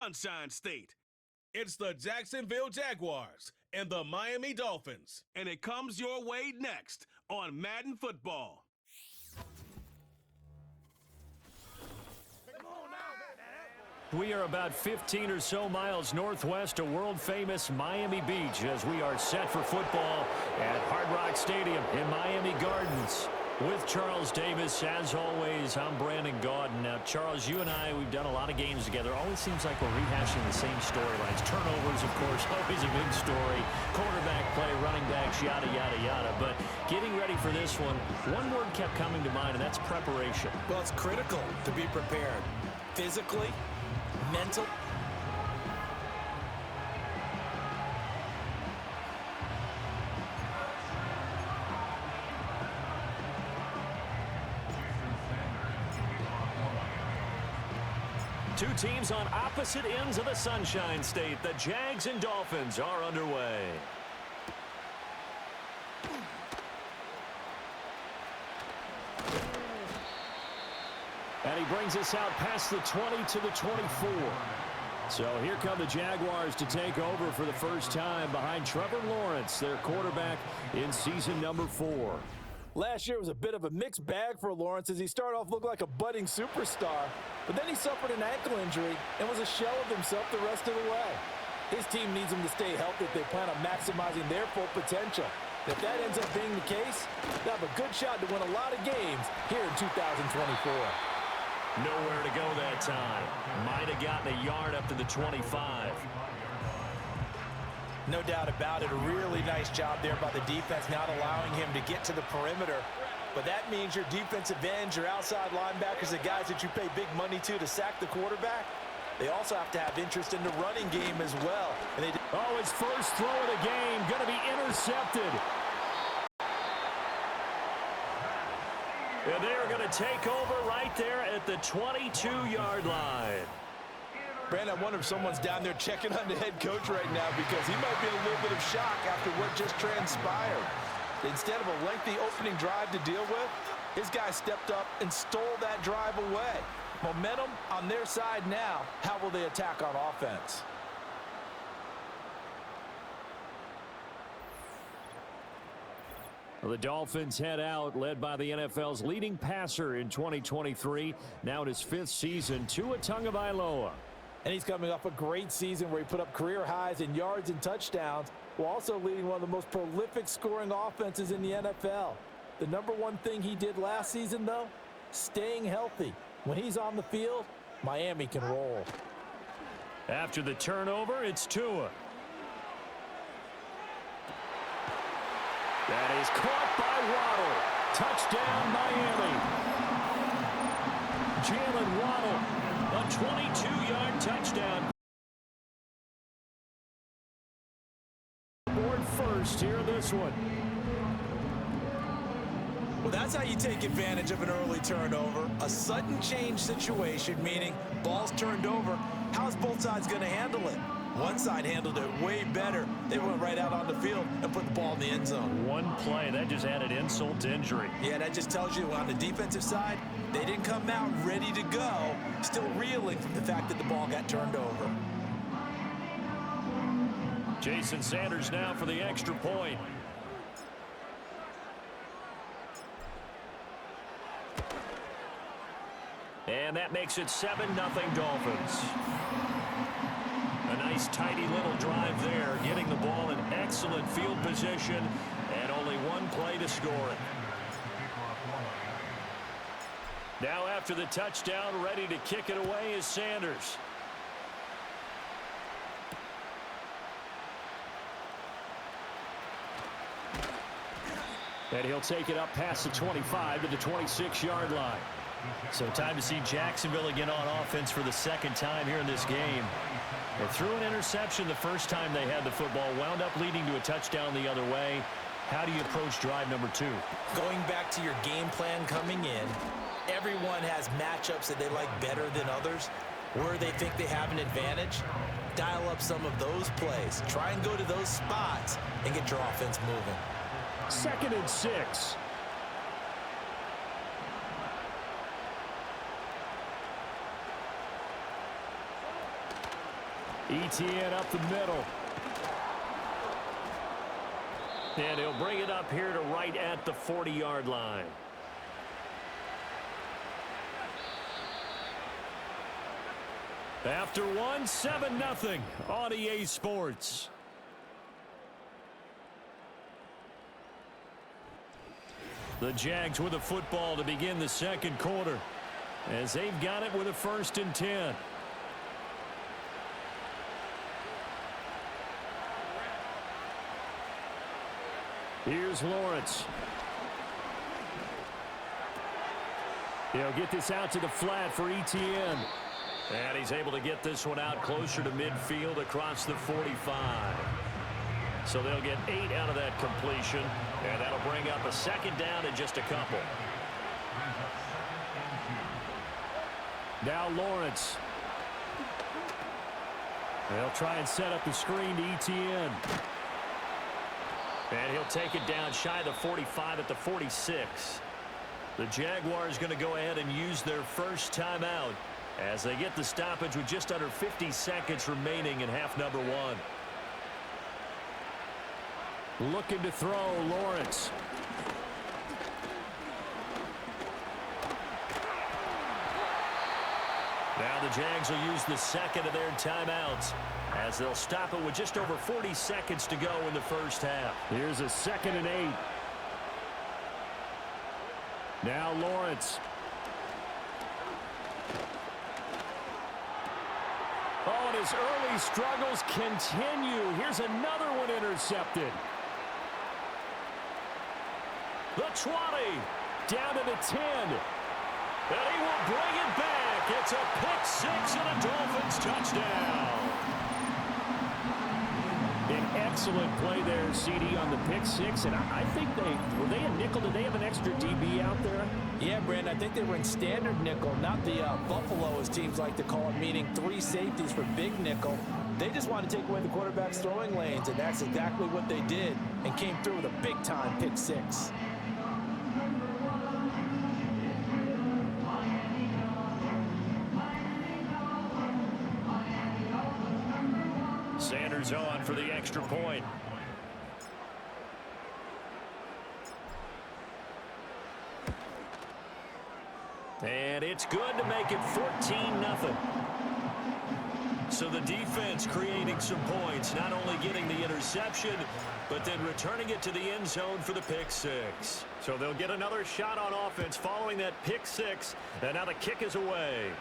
Sunshine State. It's the Jacksonville Jaguars and the Miami Dolphins. And it comes your way next on Madden Football. We are about 15 or so miles northwest of world-famous Miami Beach as we are set for football at Hard Rock Stadium in Miami Gardens. With Charles Davis, as always, I'm Brandon Gaudin. Now, Charles, you and I, we've done a lot of games together. Always seems like we're rehashing the same storylines. Turnovers, of course, always a big story. Quarterback play, running backs, yada, yada, yada. But getting ready for this one word kept coming to mind, and that's preparation. Well, it's critical to be prepared. Physically, mental. Two teams on opposite ends of the Sunshine State. The Jags and Dolphins are underway. And he brings us out past the 20 to the 24. So here come the Jaguars to take over for the first time behind Trevor Lawrence, their quarterback in season number 4. Last year was a bit of a mixed bag for Lawrence as he started off looking like a budding superstar, but then he suffered an ankle injury and was a shell of himself the rest of the way. His team needs him to stay healthy if they plan on maximizing their full potential. If that ends up being the case, they'll have a good shot to win a lot of games here in 2024. Nowhere to go that time. Might have gotten a yard up to the 25. No doubt about it. A really nice job there by the defense, not allowing him to get to the perimeter. But that means your defensive ends, your outside linebackers, the guys that you pay big money to sack the quarterback, they also have to have interest in the running game as well. And his first throw of the game going to be intercepted. And they are going to take over right there at the 22-yard line. Brandon, I wonder if someone's down there checking on the head coach right now because he might be in a little bit of shock after what just transpired. Instead of a lengthy opening drive to deal with, his guy stepped up and stole that drive away. Momentum on their side now. How will they attack on offense? Well, the Dolphins head out, led by the NFL's leading passer in 2023, now in his 5th season, Tua Tagovailoa. And he's coming off a great season where he put up career highs in yards and touchdowns, while also leading one of the most prolific scoring offenses in the NFL. The number one thing he did last season, though, staying healthy. When he's on the field, Miami can roll. After the turnover, it's Tua. That is caught by Waddle. Touchdown, Miami. Jalen Waddle. A 22-yard touchdown. Board first here in this one. Well, that's how you take advantage of an early turnover. A sudden change situation, meaning ball's turned over. How's both sides going to handle it? One side handled it way better. They went right out on the field and put the ball in the end zone. One play, that just added insult to injury. Yeah, that just tells you on the defensive side, they didn't come out ready to go, still reeling from the fact that the ball got turned over. Jason Sanders now for the extra point. And that makes it 7-0 Dolphins. A nice tidy little drive there, getting the ball in excellent field position, and only one play to score it. Now after the touchdown, ready to kick it away is Sanders. And he'll take it up past the 25 to the 26-yard line. So time to see Jacksonville again on offense for the second time here in this game. They threw an interception the first time they had the football, wound up leading to a touchdown the other way. How do you approach drive number 2? Going back to your game plan coming in, everyone has matchups that they like better than others. Where they think they have an advantage, dial up some of those plays. Try and go to those spots and get your offense moving. 2nd and 6. ETN up the middle. And he'll bring it up here to right at the 40-yard line. After one, 7-0 on EA Sports. The Jags with a football to begin the second quarter, as they've got it with a 1st and 10. Here's Lawrence. He'll get this out to the flat for ETN. And he's able to get this one out closer to midfield across the 45. So they'll get 8 out of that completion, and that'll bring up a 2nd down in just a couple. Now Lawrence. They'll try and set up the screen to ETN. And he'll take it down shy of the 45 at the 46. The Jaguars going to go ahead and use their first timeout as they get the stoppage with just under 50 seconds remaining in half number 1. Looking to throw, Lawrence. Now the Jags will use the 2nd of their timeouts as they'll stop it with just over 40 seconds to go in the first half. Here's a 2nd and 8. Now Lawrence. Oh, and his early struggles continue. Here's another one intercepted. The 20, down to the 10. And he will bring it back. It's a pick 6 and a Dolphins touchdown. An excellent play there, CD, on the pick 6. And I think were they a nickel? Did they have an extra DB out there? Yeah, Brandon, I think they were in standard nickel, not the Buffalo, as teams like to call it, meaning 3 safeties for big nickel. They just want to take away the quarterback's throwing lanes, and that's exactly what they did, and came through with a big-time pick 6. Sanders on for the extra point. And it's good to make it 14-0. So the defense creating some points, not only getting the interception, but then returning it to the end zone for the pick 6. So they'll get another shot on offense following that pick 6, and now the kick is away.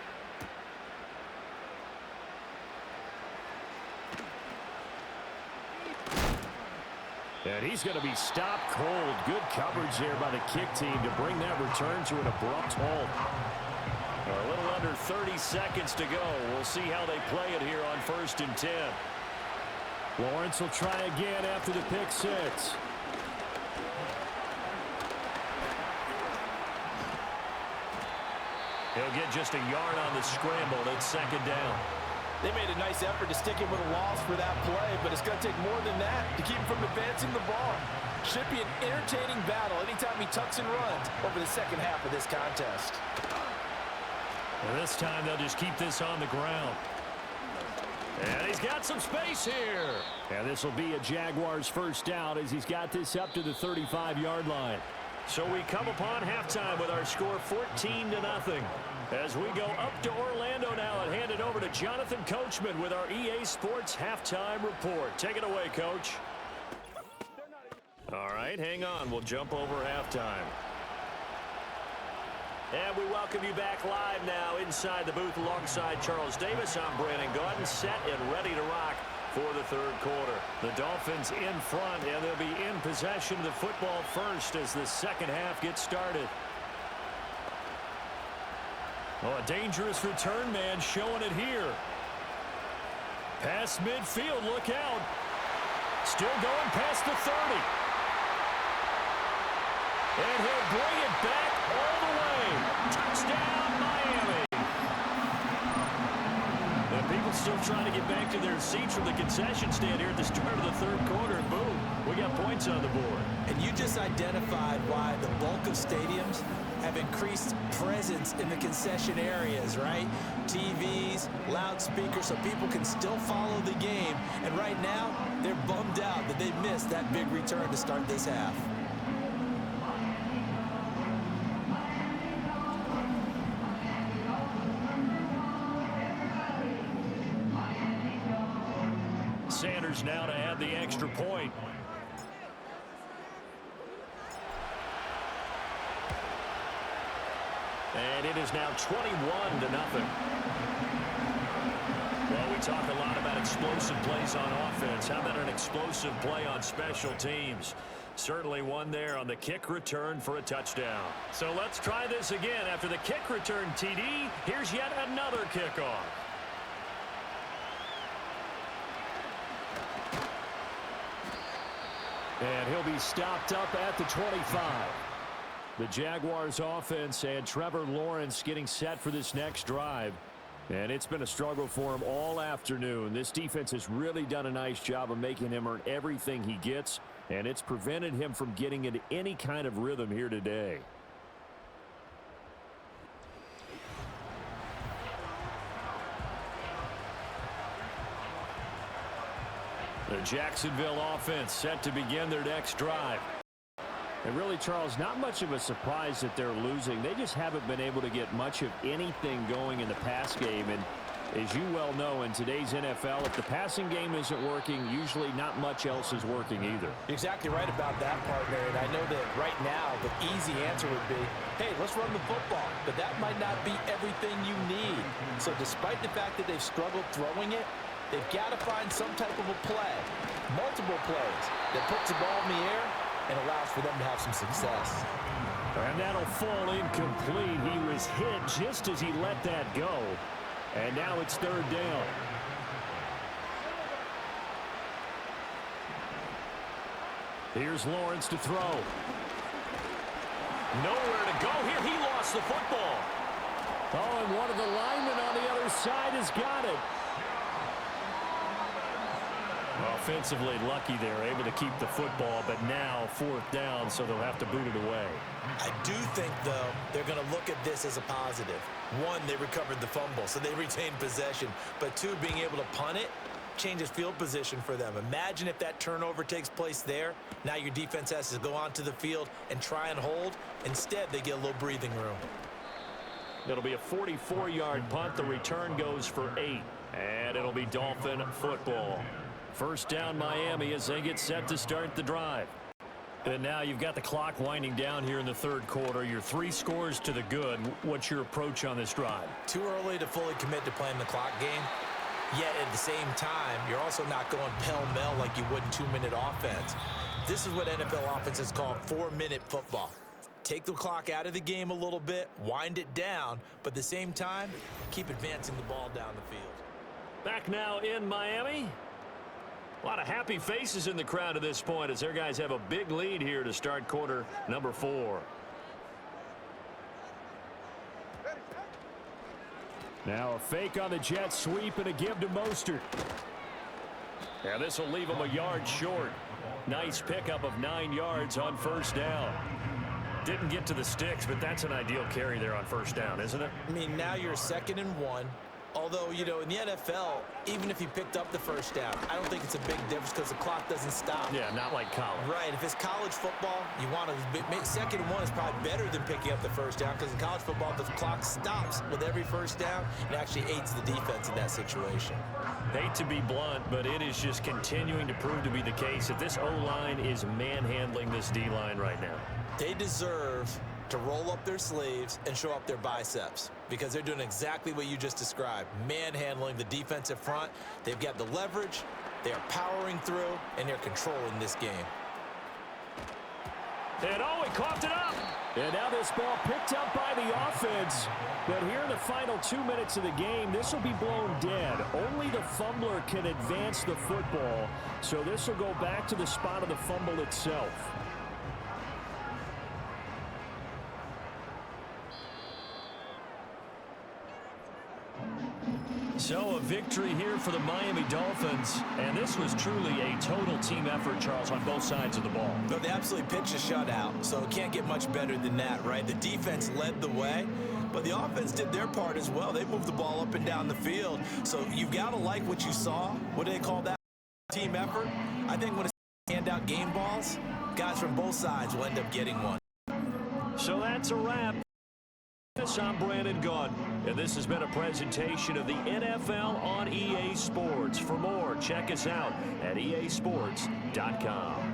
And he's going to be stopped cold. Good coverage there by the kick team to bring that return to an abrupt halt. A little under 30 seconds to go. We'll see how they play it here on 1st and 10. Lawrence will try again after the pick 6. He'll get just a yard on the scramble. It's 2nd down. They made a nice effort to stick him with a loss for that play, but it's going to take more than that to keep him from advancing the ball. Should be an entertaining battle anytime he tucks and runs over the second half of this contest. And this time they'll just keep this on the ground. And he's got some space here. And this will be a Jaguars first down as he's got this up to the 35-yard line. So we come upon halftime with our score 14-0. As we go up to Orlando now and hand it over to Jonathan Coachman with our EA Sports Halftime Report. Take it away, Coach. All right, hang on. We'll jump over halftime. And we welcome you back live now inside the booth alongside Charles Davis. I'm Brandon Gaudin, set and ready to rock for the third quarter. The Dolphins in front, and they'll be in possession of the football first as the second half gets started. Oh, a dangerous return man showing it here. Past midfield, look out. Still going past the 30. And he'll bring it back all the way. Touchdown, Miami. And people still trying to get back to their seats from the concession stand here at the start of the third quarter, and boom, we got points on the board. And you just identified why the bulk of stadiums have increased presence in the concession areas, right? TVs, loudspeakers, so people can still follow the game. And right now, they're bummed out that they missed that big return to start this half. Sanders now to add the extra point. And it is now 21-0. Well, we talk a lot about explosive plays on offense. How about an explosive play on special teams? Certainly one there on the kick return for a touchdown. So let's try this again. After the kick return TD, here's yet another kickoff. And he'll be stopped up at the 25. The Jaguars offense and Trevor Lawrence getting set for this next drive. And it's been a struggle for him all afternoon. This defense has really done a nice job of making him earn everything he gets, and it's prevented him from getting into any kind of rhythm here today. The Jacksonville offense set to begin their next drive. And really, Charles, not much of a surprise that they're losing. They just haven't been able to get much of anything going in the pass game. And as you well know, in today's NFL, if the passing game isn't working, usually not much else is working either. Exactly right about that, partner. And I know that right now the easy answer would be, hey, let's run the football. But that might not be everything you need. So despite the fact that they've struggled throwing it, they've got to find some type of a play, multiple plays, that puts the ball in the air and allows for them to have some success. And that'll fall incomplete. He was hit just as he let that go. And now it's third down. Here's Lawrence to throw. Nowhere to go here. He lost the football. Oh, and one of the linemen on the other side has got it. Offensively lucky they're able to keep the football, but now fourth down, so they'll have to boot it away. I do think, though, they're going to look at this as a positive. One, they recovered the fumble, so they retained possession. But two, being able to punt it changes field position for them. Imagine if that turnover takes place there. Now your defense has to go onto the field and try and hold. Instead, they get a little breathing room. It'll be a 44-yard punt. The return goes for 8, and it'll be Dolphin football. First down Miami as they get set to start the drive. And now you've got the clock winding down here in the third quarter. You're 3 scores to the good. What's your approach on this drive? Too early to fully commit to playing the clock game. Yet at the same time, you're also not going pell-mell like you would in 2-minute offense. This is what NFL offenses call 4-minute football. Take the clock out of the game a little bit, wind it down, but at the same time, keep advancing the ball down the field. Back now in Miami. A lot of happy faces in the crowd at this point as their guys have a big lead here to start quarter number 4. Now a fake on the jet sweep and a give to Mostert. Now this will leave him a yard short. Nice pickup of 9 yards on first down. Didn't get to the sticks, but that's an ideal carry there on first down, isn't it? I mean, now you're 2nd and 1. Although, you know, in the NFL, even if you picked up the first down, I don't think it's a big difference because the clock doesn't stop. Yeah, not like college. Right. If it's college football, you want to 2nd and 1 is probably better than picking up the first down because in college football, the clock stops with every first down. It actually aids the defense in that situation. Hate to be blunt, but it is just continuing to prove to be the case that this O-line is manhandling this D-line right now. They deserve to roll up their sleeves and show up their biceps because they're doing exactly what you just described, manhandling the defensive front. They've got the leverage, they are powering through, and they're controlling this game. And oh, he coughed it up. And now this ball picked up by the offense. But here in the final 2 minutes of the game, this will be blown dead. Only the fumbler can advance the football, so this will go back to the spot of the fumble itself. So a victory here for the Miami Dolphins, and this was truly a total team effort, Charles, on both sides of the ball. No, they absolutely pitched a shutout, so it can't get much better than that, right? The defense led the way, but the offense did their part as well. They moved the ball up and down the field, so you've got to like what you saw. What do they call that? Team effort? I think when it's hand out game balls, guys from both sides will end up getting one. So that's a wrap. I'm Brandon Gunn, and this has been a presentation of the NFL on EA Sports. For more, check us out at easports.com.